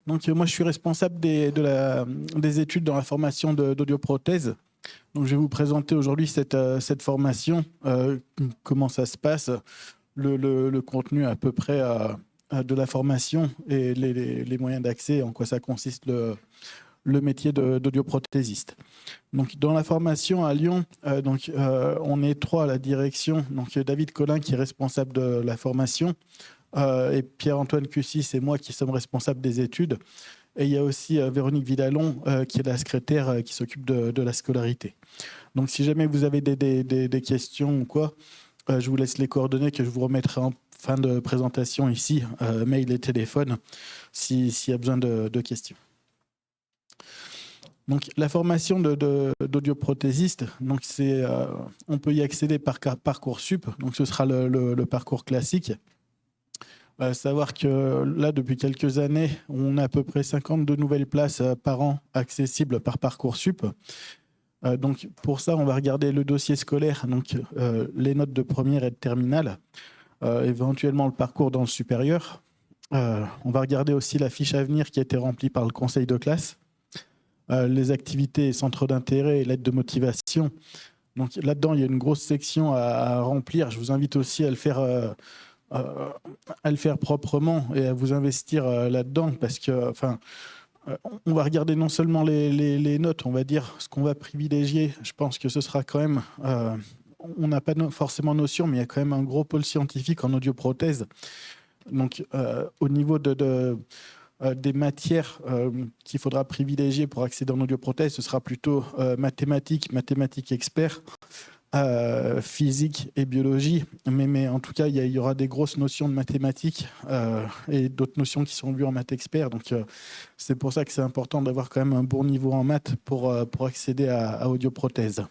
Donc, moi, je suis responsable des études dans la formation d'audioprothèse. Donc, je vais vous présenter aujourd'hui cette formation, comment ça se passe, le contenu à peu près de la formation et les moyens d'accès, en quoi ça consiste le métier d'audioprothésiste. Donc, dans la formation à Lyon, on est 3 à la direction. Donc, David Collin qui est responsable de la formation, et Pierre-Antoine Cussis et moi qui sommes responsables des études. Et il y a aussi Véronique Vidalon qui est la secrétaire qui s'occupe de la scolarité. Donc si jamais vous avez des questions ou quoi, je vous laisse les coordonnées que je vous remettrai en fin de présentation ici, mail et téléphone, s'il y a besoin de questions. Donc la formation d'audioprothésiste, donc on peut y accéder par Parcoursup, donc ce sera le parcours classique. Savoir que là, depuis quelques années, on a à peu près 52 nouvelles places par an accessibles par Parcoursup. Donc pour ça, on va regarder le dossier scolaire, donc les notes de première et de terminale, éventuellement le parcours dans le supérieur. On va regarder aussi la fiche à venir qui a été remplie par le conseil de classe, les activités et centres d'intérêt et l'aide de motivation. Donc là-dedans, il y a une grosse section à remplir. Je vous invite aussi à le faire proprement et à vous investir là-dedans parce que, on va regarder non seulement les notes, on va dire ce qu'on va privilégier. Je pense que ce sera quand même, on n'a pas forcément notion, mais il y a quand même un gros pôle scientifique en audioprothèse. Donc, au niveau des matières qu'il faudra privilégier pour accéder en audioprothèse, ce sera plutôt mathématiques expert. Physique et biologie, mais en tout cas, il y aura des grosses notions de mathématiques et d'autres notions qui sont vues en maths expert. Donc, c'est pour ça que c'est important d'avoir quand même un bon niveau en maths pour accéder à audioprothèse.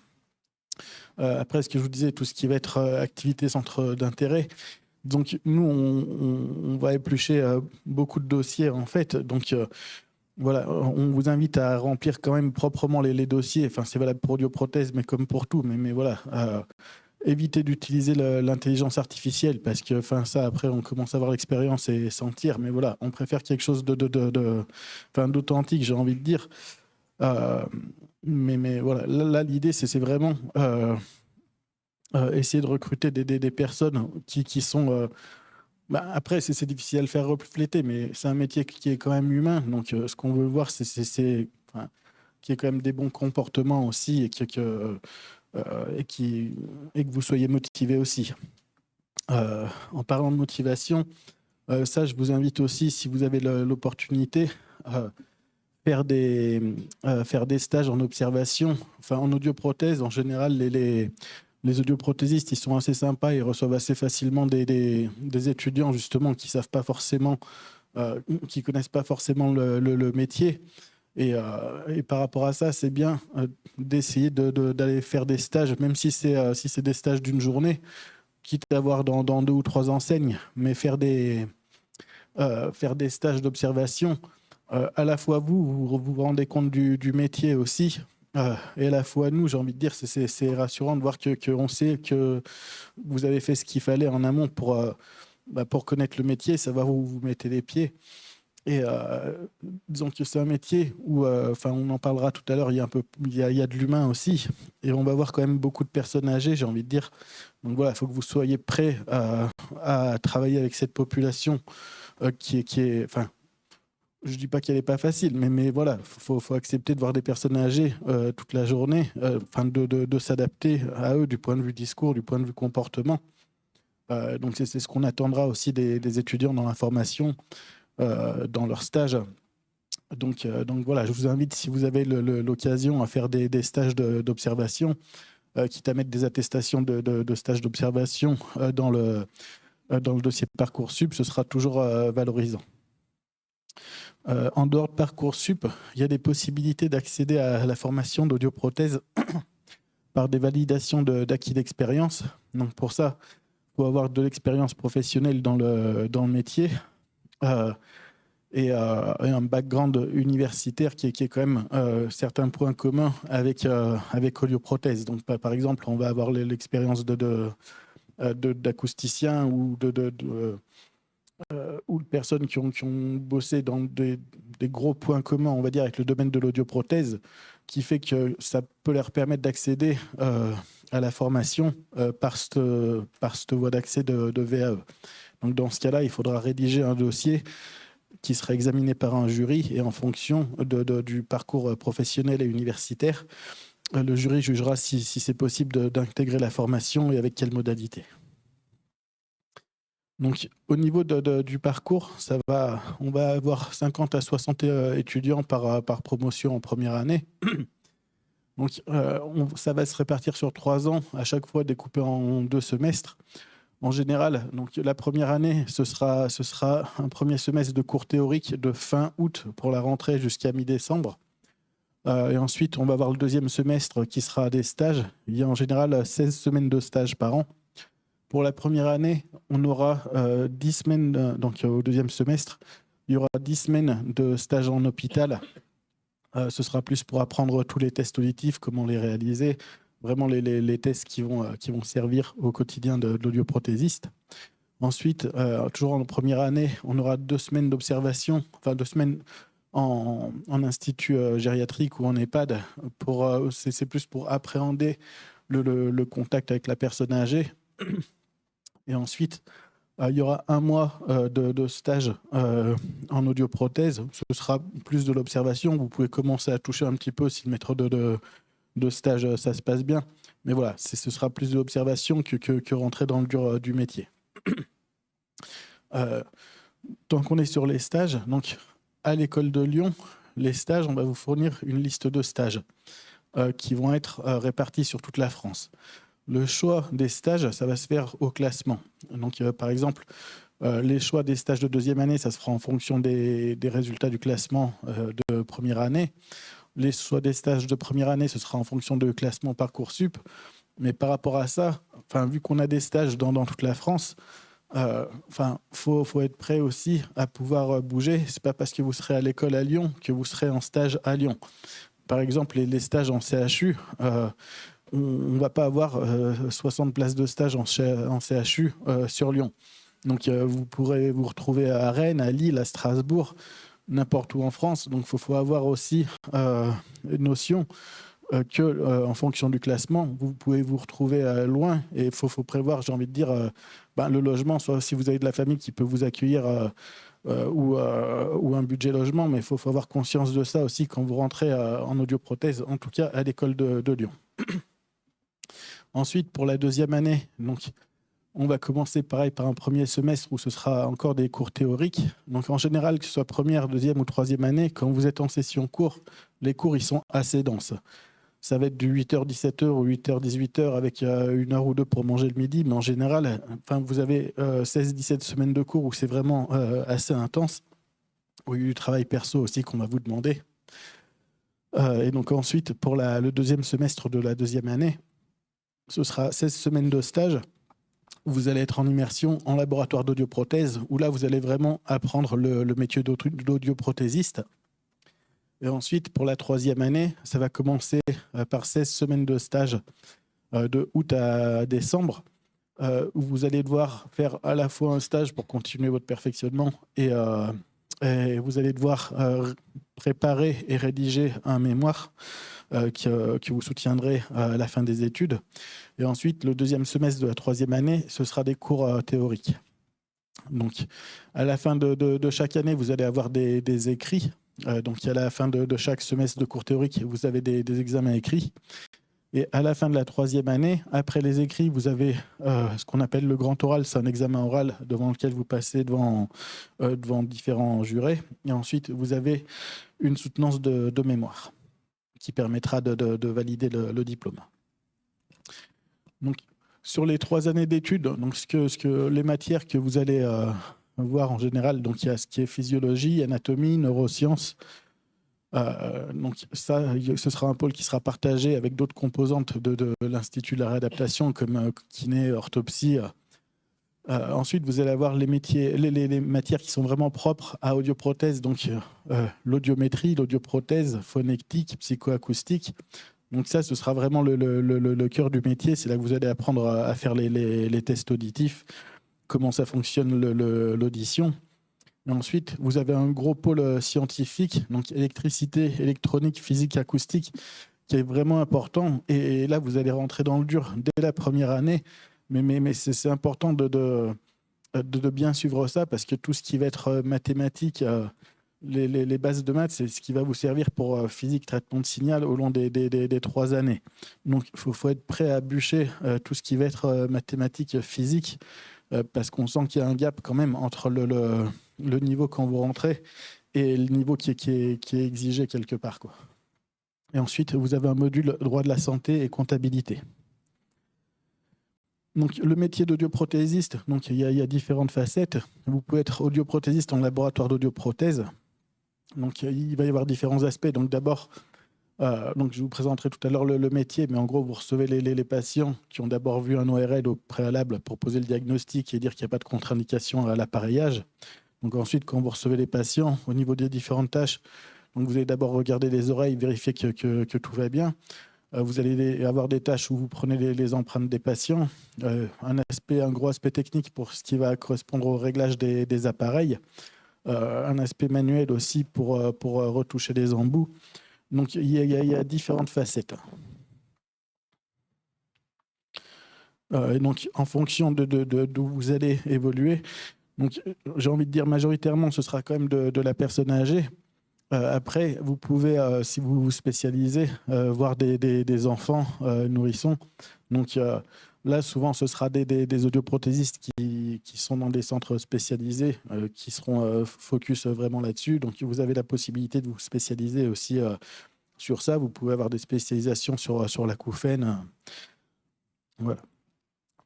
Après, ce que je vous disais, tout ce qui va être activité centre d'intérêt. Donc, nous, on va éplucher beaucoup de dossiers, en fait. Donc, voilà, on vous invite à remplir quand même proprement les dossiers. Enfin, c'est valable pour audioprothèse, mais comme pour tout. Mais voilà, évitez d'utiliser l'intelligence artificielle parce que, ça, après, on commence à avoir l'expérience et sentir. Mais voilà, on préfère quelque chose d'authentique, j'ai envie de dire. Mais voilà, là l'idée, c'est vraiment essayer de recruter des personnes qui sont... après, c'est difficile à le faire refléter, mais c'est un métier qui est quand même humain. Donc, ce qu'on veut voir, c'est qu'il y ait quand même des bons comportements aussi et que vous soyez motivé aussi. En parlant de motivation, ça, je vous invite aussi, si vous avez l'opportunité, faire des stages en observation. En audioprothèse, en général, les audioprothésistes, ils sont assez sympas, ils reçoivent assez facilement des étudiants justement qui savent pas forcément, qui connaissent pas forcément le métier. Et par rapport à ça, c'est bien d'essayer d'aller faire des stages, même si c'est des stages d'une journée, quitte à avoir dans 2 ou 3 enseignes, mais faire des stages d'observation. À la fois vous rendez compte du métier aussi. Et à la fois nous, j'ai envie de dire, c'est rassurant de voir qu'on sait que vous avez fait ce qu'il fallait en amont pour connaître le métier, savoir où vous mettez les pieds. Et disons que c'est un métier où, on en parlera tout à l'heure, il y a de l'humain aussi. Et on va voir quand même beaucoup de personnes âgées, j'ai envie de dire. Donc voilà, il faut que vous soyez prêts à travailler avec cette population qui est je ne dis pas qu'elle n'est pas facile, mais voilà, faut accepter de voir des personnes âgées toute la journée, de s'adapter à eux du point de vue discours, du point de vue comportement. Donc c'est ce qu'on attendra aussi des étudiants dans la formation, dans leur stage. Donc voilà, je vous invite, si vous avez l'occasion, à faire des stages d'observation, quitte à mettre des attestations de stages d'observation dans le dossier Parcoursup, ce sera toujours valorisant. En dehors de Parcoursup, il y a des possibilités d'accéder à la formation d'audioprothèse par des validations d'acquis d'expérience. Donc pour ça, il faut avoir de l'expérience professionnelle dans le métier. et un background universitaire qui est quand même certains points communs avec Olioprothèse. Donc, par exemple, on va avoir l'expérience d'acousticien ou ou de personnes qui ont bossé dans des gros points communs, on va dire, avec le domaine de l'audioprothèse, qui fait que ça peut leur permettre d'accéder à la formation par cette voie d'accès de VAE. Donc, dans ce cas-là, il faudra rédiger un dossier qui sera examiné par un jury et en fonction du parcours professionnel et universitaire, le jury jugera si c'est possible d'intégrer la formation et avec quelle modalité. Donc, au niveau du parcours, on va avoir 50 à 60 étudiants par promotion en première année. Donc, ça va se répartir sur 3 ans, à chaque fois découpé en 2 semestres. En général, donc, la première année, ce sera un premier semestre de cours théoriques de fin août pour la rentrée jusqu'à mi-décembre. Et ensuite, on va avoir le deuxième semestre qui sera des stages. Il y a en général 16 semaines de stages par an. Pour la première année, on aura 10 semaines, donc au deuxième semestre, il y aura 10 semaines de stage en hôpital. Ce sera plus pour apprendre tous les tests auditifs, comment les réaliser, vraiment les tests qui vont servir au quotidien de l'audioprothésiste. Ensuite, toujours en première année, on aura 2 semaines d'observation, enfin 2 semaines en institut gériatrique ou en EHPAD. C'est plus pour appréhender le contact avec la personne âgée. Et ensuite, il y aura 1 mois de stage en audioprothèse. Ce sera plus de l'observation. Vous pouvez commencer à toucher un petit peu si le maître de stage, ça se passe bien. Mais voilà, ce sera plus de l'observation que rentrer dans le dur du métier. Tant qu'on est sur les stages, donc à l'école de Lyon, les stages, on va vous fournir une liste de stages qui vont être répartis sur toute la France. Le choix des stages, ça va se faire au classement. Donc, par exemple, les choix des stages de deuxième année, ça se fera en fonction des résultats du classement de première année. Les choix des stages de première année, ce sera en fonction de classement Parcoursup. Mais par rapport à ça, vu qu'on a des stages dans toute la France, faut être prêt aussi à pouvoir bouger. C'est pas parce que vous serez à l'école à Lyon que vous serez en stage à Lyon. Par exemple, les stages en CHU, on ne va pas avoir 60 places de stage en CHU sur Lyon. Donc, vous pourrez vous retrouver à Rennes, à Lille, à Strasbourg, n'importe où en France. Donc, il faut avoir aussi une notion qu'en fonction du classement, vous pouvez vous retrouver loin. Et il faut prévoir, j'ai envie de dire, le logement, soit si vous avez de la famille qui peut vous accueillir ou un budget logement. Mais il faut avoir conscience de ça aussi quand vous rentrez en audioprothèse, en tout cas à l'école de Lyon. Ensuite, pour la deuxième année, donc, on va commencer pareil par un premier semestre où ce sera encore des cours théoriques. Donc en général, que ce soit première, deuxième ou troisième année, quand vous êtes en session cours, les cours ils sont assez denses. Ça va être du 8h-17h ou 8h-18h avec 1 heure ou 2 pour manger le midi. Mais en général, vous avez 16-17 semaines de cours où c'est vraiment assez intense. Où il y a du travail perso aussi qu'on va vous demander. Et donc ensuite, pour le deuxième semestre de la deuxième année, ce sera 16 semaines de stage où vous allez être en immersion en laboratoire d'audioprothèse, où là, vous allez vraiment apprendre le métier d'audioprothésiste. Et ensuite, pour la troisième année, ça va commencer par 16 semaines de stage de août à décembre, où vous allez devoir faire à la fois un stage pour continuer votre perfectionnement et vous allez devoir préparer et rédiger un mémoire qui vous soutiendrait à la fin des études. Et ensuite, le deuxième semestre de la troisième année, ce sera des cours théoriques. Donc, à la fin de chaque année, vous allez avoir des écrits. Donc, à la fin de chaque semestre de cours théoriques, vous avez des examens écrits. Et à la fin de la troisième année, après les écrits, vous avez ce qu'on appelle le grand oral. C'est un examen oral devant lequel vous passez devant différents jurés. Et ensuite, vous avez une soutenance de mémoire qui permettra de valider le diplôme. Donc, sur les 3 années d'études, donc les matières que vous allez voir en général, donc il y a ce qui est physiologie, anatomie, neurosciences. Donc ça, ce sera un pôle qui sera partagé avec d'autres composantes de l'Institut de la réadaptation comme kiné, orthopsie, Ensuite, vous allez avoir les matières qui sont vraiment propres à audioprothèse, donc l'audiométrie, l'audioprothèse, phonectique, psychoacoustique. Donc ça, ce sera vraiment le cœur du métier. C'est là que vous allez apprendre à faire les tests auditifs, comment ça fonctionne l'audition. Et ensuite, vous avez un gros pôle scientifique, donc électricité, électronique, physique, acoustique, qui est vraiment important. Et là, vous allez rentrer dans le dur dès la première année. Mais c'est important de bien suivre ça, parce que tout ce qui va être mathématiques, les bases de maths, c'est ce qui va vous servir pour physique, traitement de signal au long des 3 années. Donc, il faut être prêt à bûcher tout ce qui va être mathématiques, physique, parce qu'on sent qu'il y a un gap quand même entre le niveau quand vous rentrez et le niveau qui est exigé quelque part, quoi. Et ensuite, vous avez un module droit de la santé et comptabilité. Donc, le métier d'audioprothésiste, donc il y a différentes facettes. Vous pouvez être audioprothésiste en laboratoire d'audioprothèse. Donc, il va y avoir différents aspects. Donc, d'abord, donc je vous présenterai tout à l'heure le métier, mais en gros, vous recevez les patients qui ont d'abord vu un ORL au préalable pour poser le diagnostic et dire qu'il n'y a pas de contre-indication à l'appareillage. Donc, ensuite, quand vous recevez les patients, au niveau des différentes tâches, donc vous allez d'abord regarder les oreilles, vérifier que tout va bien. Vous allez avoir des tâches où vous prenez les empreintes des patients, un gros aspect technique pour ce qui va correspondre au réglage des appareils, un aspect manuel aussi pour retoucher les embouts. Donc, il y a différentes facettes. Et donc, en fonction d'où vous allez évoluer, donc j'ai envie de dire majoritairement, ce sera quand même de la personne âgée. Après, vous pouvez, si vous vous spécialisez, voir des enfants nourrissons. Donc là, souvent, ce sera des audioprothésistes qui sont dans des centres spécialisés, qui seront focus vraiment là-dessus. Donc, vous avez la possibilité de vous spécialiser aussi sur ça. Vous pouvez avoir des spécialisations sur l'acouphène. Voilà.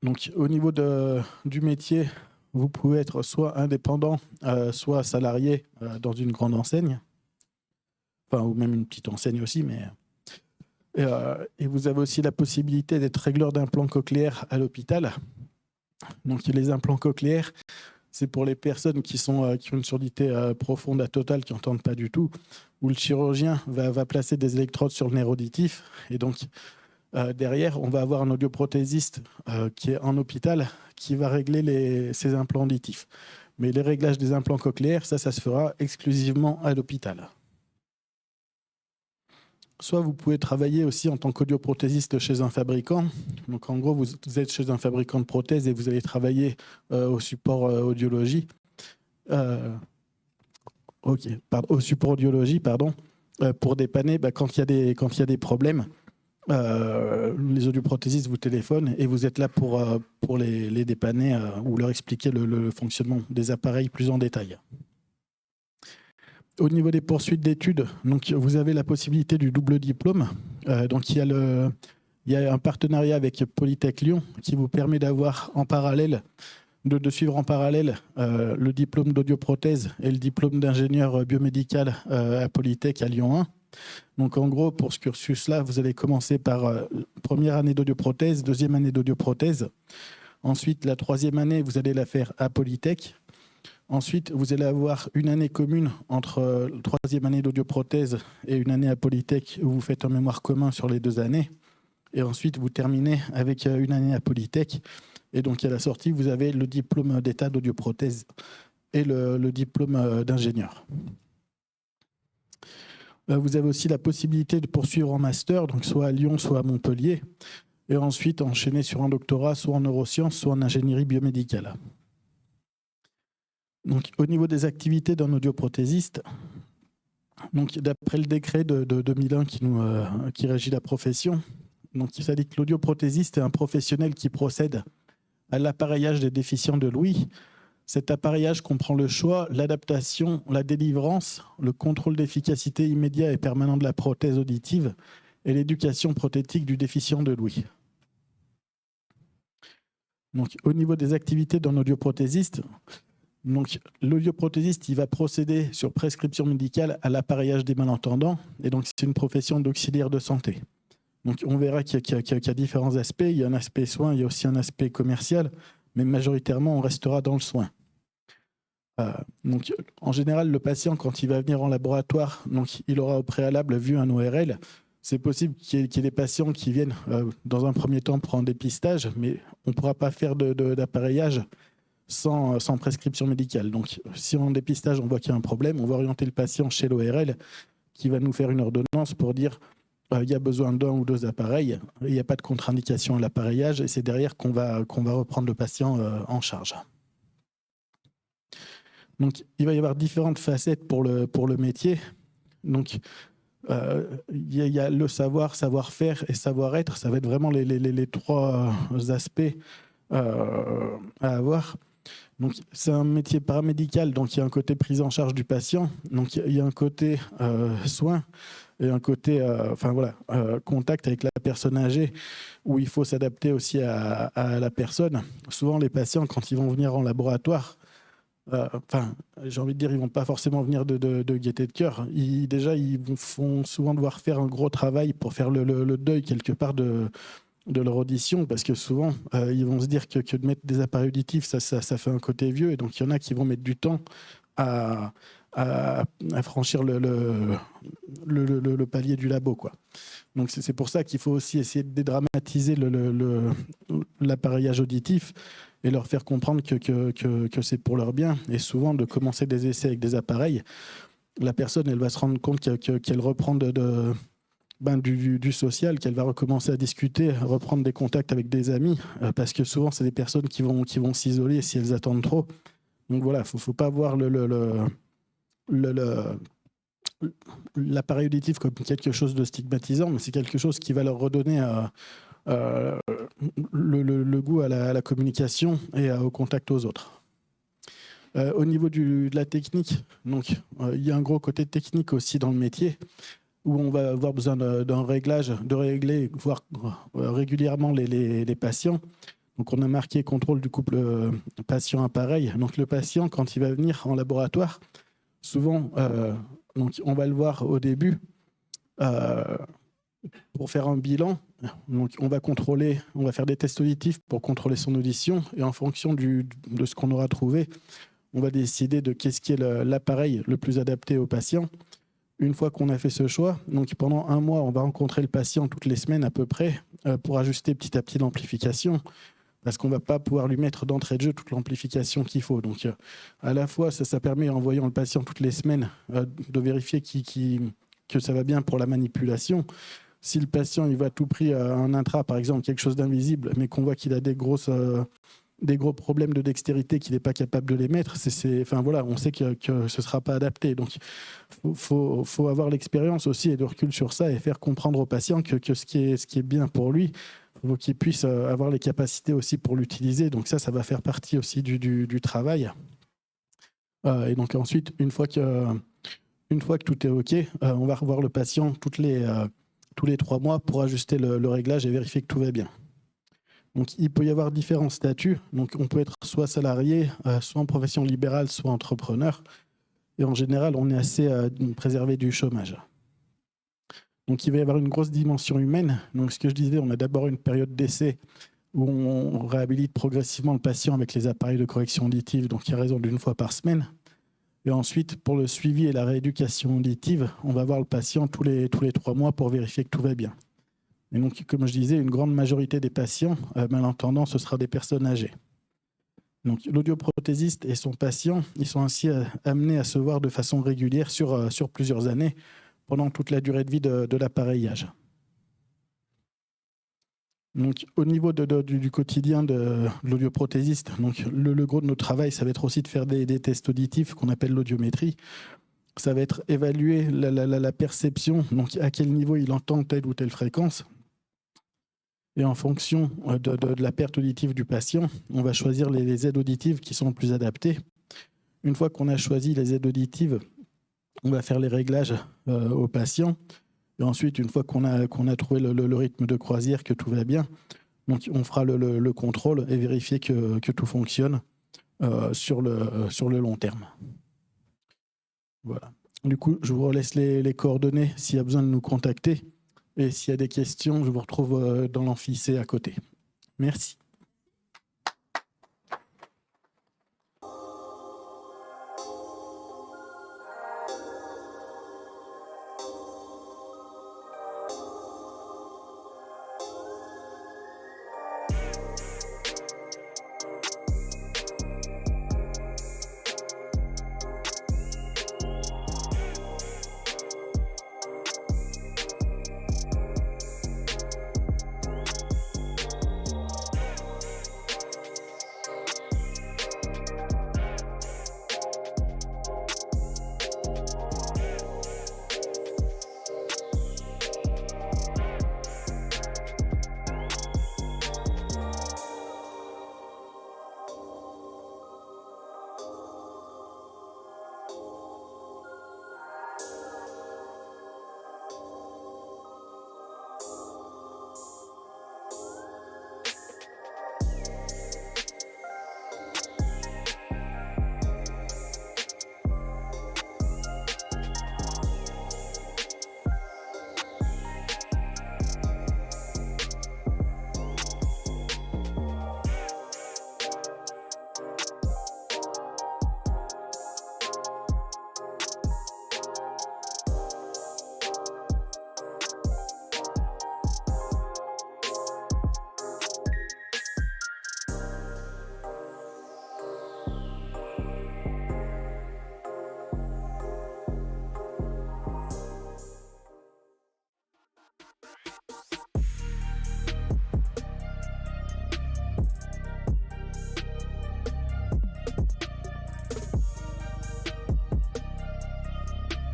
Donc, au niveau du métier, vous pouvez être soit indépendant, soit salarié dans une grande enseigne. Enfin, ou même une petite enseigne aussi, mais... Et vous avez aussi la possibilité d'être régleur d'implants cochléaires à l'hôpital. Donc, les implants cochléaires, c'est pour les personnes qui ont une surdité profonde à totale, qui n'entendent pas du tout, où le chirurgien va placer des électrodes sur le nerf auditif. Et donc, derrière, on va avoir un audioprothésiste qui est en hôpital, qui va régler ces implants auditifs. Mais les réglages des implants cochléaires, ça se fera exclusivement à l'hôpital. Soit vous pouvez travailler aussi en tant qu'audioprothésiste chez un fabricant. Donc en gros, vous êtes chez un fabricant de prothèses et vous allez travailler au support audiologie. Au support audiologie, pour dépanner quand il y a des problèmes. Les audioprothésistes vous téléphonent et vous êtes là pour les dépanner ou leur expliquer le fonctionnement des appareils plus en détail. Au niveau des poursuites d'études, donc vous avez la possibilité du double diplôme. Donc il y a un partenariat avec Polytech Lyon qui vous permet d'avoir en parallèle, de suivre en parallèle le diplôme d'audioprothèse et le diplôme d'ingénieur biomédical à Polytech à Lyon 1. Donc en gros, pour ce cursus-là, vous allez commencer par première année d'audioprothèse, deuxième année d'audioprothèse. Ensuite, la troisième année, vous allez la faire à Polytech. Ensuite, vous allez avoir une année commune entre la troisième année d'audioprothèse et une année à Polytech où vous faites un mémoire commun sur les 2 années. Et ensuite, vous terminez avec une année à Polytech. Et donc, à la sortie, vous avez le diplôme d'état d'audioprothèse et le diplôme d'ingénieur. Vous avez aussi la possibilité de poursuivre en master, donc soit à Lyon, soit à Montpellier. Et ensuite, enchaîner sur un doctorat, soit en neurosciences, soit en ingénierie biomédicale. Donc, au niveau des activités d'un audioprothésiste, donc, d'après le décret de 2001 qui régit la profession, donc, ça dit que l'audioprothésiste est un professionnel qui procède à l'appareillage des déficients de l'ouïe. Cet appareillage comprend le choix, l'adaptation, la délivrance, le contrôle d'efficacité immédiat et permanent de la prothèse auditive et l'éducation prothétique du déficient de l'ouïe. Donc, au niveau des activités d'un audioprothésiste, donc, l'audioprothésiste, il va procéder sur prescription médicale à l'appareillage des malentendants. Et donc, c'est une profession d'auxiliaire de santé. Donc, on verra qu'il y a différents aspects. Il y a un aspect soin, il y a aussi un aspect commercial. mais majoritairement, on restera dans le soin. Donc, en général, le patient, quand il va venir en laboratoire, donc, il aura au préalable vu un ORL. C'est possible qu'il y ait des patients qui viennent dans un premier temps pour un dépistage, mais on ne pourra pas faire d'appareillage sans prescription médicale. Donc, si en dépistage, on voit qu'il y a un problème, on va orienter le patient chez l'ORL qui va nous faire une ordonnance pour dire il y a besoin d'un ou deux appareils, il n'y a pas de contre-indication à l'appareillage, et c'est derrière qu'on va reprendre le patient en charge. Donc, il va y avoir différentes facettes pour le métier. Donc, il y a le savoir, savoir-faire et savoir-être. Ça va être vraiment les trois aspects à avoir. Donc, c'est un métier paramédical, donc il y a un côté prise en charge du patient, donc il y a un côté soin et un côté contact avec la personne âgée où il faut s'adapter aussi à la personne. Souvent, les patients, quand ils vont venir en laboratoire, j'ai envie de dire, ils ne vont pas forcément venir de gaieté de cœur. Déjà, ils vont souvent devoir faire un gros travail pour faire le deuil quelque part de leur audition, parce que souvent, ils vont se dire que de mettre des appareils auditifs, ça fait un côté vieux, et donc il y en a qui vont mettre du temps à franchir le palier du labo, quoi. Donc c'est pour ça qu'il faut aussi essayer de dédramatiser l'appareillage auditif et leur faire comprendre que c'est pour leur bien, et souvent de commencer des essais avec des appareils. La personne, elle va se rendre compte qu'elle reprend du social, qu'elle va recommencer à discuter, à reprendre des contacts avec des amis, parce que souvent, c'est des personnes qui vont s'isoler si elles attendent trop. Donc voilà, il ne faut pas voir l'appareil auditif comme quelque chose de stigmatisant, mais c'est quelque chose qui va leur redonner le goût à la communication et au contact aux autres. Au niveau de la technique, donc, il y a un gros côté technique aussi dans le métier, où on va avoir besoin d'un réglage, de régler, voire régulièrement les patients. Donc, on a marqué contrôle du couple patient-appareil. Donc, le patient, quand il va venir en laboratoire, souvent, donc, on va le voir au début pour faire un bilan. Donc, on va faire des tests auditifs pour contrôler son audition. Et en fonction de ce qu'on aura trouvé, on va décider de qu'est-ce qui est l'appareil le plus adapté au patient. Une fois qu'on a fait ce choix, donc pendant un mois, on va rencontrer le patient toutes les semaines à peu près pour ajuster petit à petit l'amplification, parce qu'on ne va pas pouvoir lui mettre d'entrée de jeu toute l'amplification qu'il faut. Donc, à la fois, ça permet, en voyant le patient toutes les semaines, de vérifier que ça va bien pour la manipulation. Si le patient il va à tout prix à un intra, par exemple, quelque chose d'invisible, mais qu'on voit qu'il a des gros problèmes de dextérité, qu'il n'est pas capable de les mettre, on sait que ce ne sera pas adapté. Donc, il faut avoir l'expérience aussi et de recul sur ça et faire comprendre au patient que ce qui est bien pour lui, il faut qu'il puisse avoir les capacités aussi pour l'utiliser. Donc ça va faire partie aussi du travail. Et donc ensuite, une fois que tout est OK, on va revoir le patient tous les 3 mois pour ajuster le réglage et vérifier que tout va bien. Donc, il peut y avoir différents statuts. Donc, on peut être soit salarié, soit en profession libérale, soit entrepreneur. Et en général, on est assez préservé du chômage. Donc, il va y avoir une grosse dimension humaine. Donc, ce que je disais, on a d'abord une période d'essai où on réhabilite progressivement le patient avec les appareils de correction auditive, donc à raison d'1 fois par semaine. Et ensuite, pour le suivi et la rééducation auditive, on va voir le patient tous les 3 mois pour vérifier que tout va bien. Et donc, comme je disais, une grande majorité des patients, malentendants, ce sera des personnes âgées. Donc, l'audioprothésiste et son patient, ils sont ainsi amenés à se voir de façon régulière sur plusieurs années, pendant toute la durée de vie de l'appareillage. Donc, au niveau du quotidien de l'audioprothésiste, donc le gros de notre travail, ça va être aussi de faire des tests auditifs qu'on appelle l'audiométrie. Ça va être évaluer la perception, donc à quel niveau il entend telle ou telle fréquence. Et en fonction de la perte auditive du patient, on va choisir les aides auditives qui sont les plus adaptées. Une fois qu'on a choisi les aides auditives, on va faire les réglages au patient. Et ensuite, une fois qu'on a trouvé le rythme de croisière, que tout va bien, donc on fera le contrôle et vérifier que tout fonctionne sur le long terme. Voilà. Du coup, je vous laisse les coordonnées s'il y a besoin de nous contacter. Et s'il y a des questions, je vous retrouve dans l'amphi C à côté. Merci.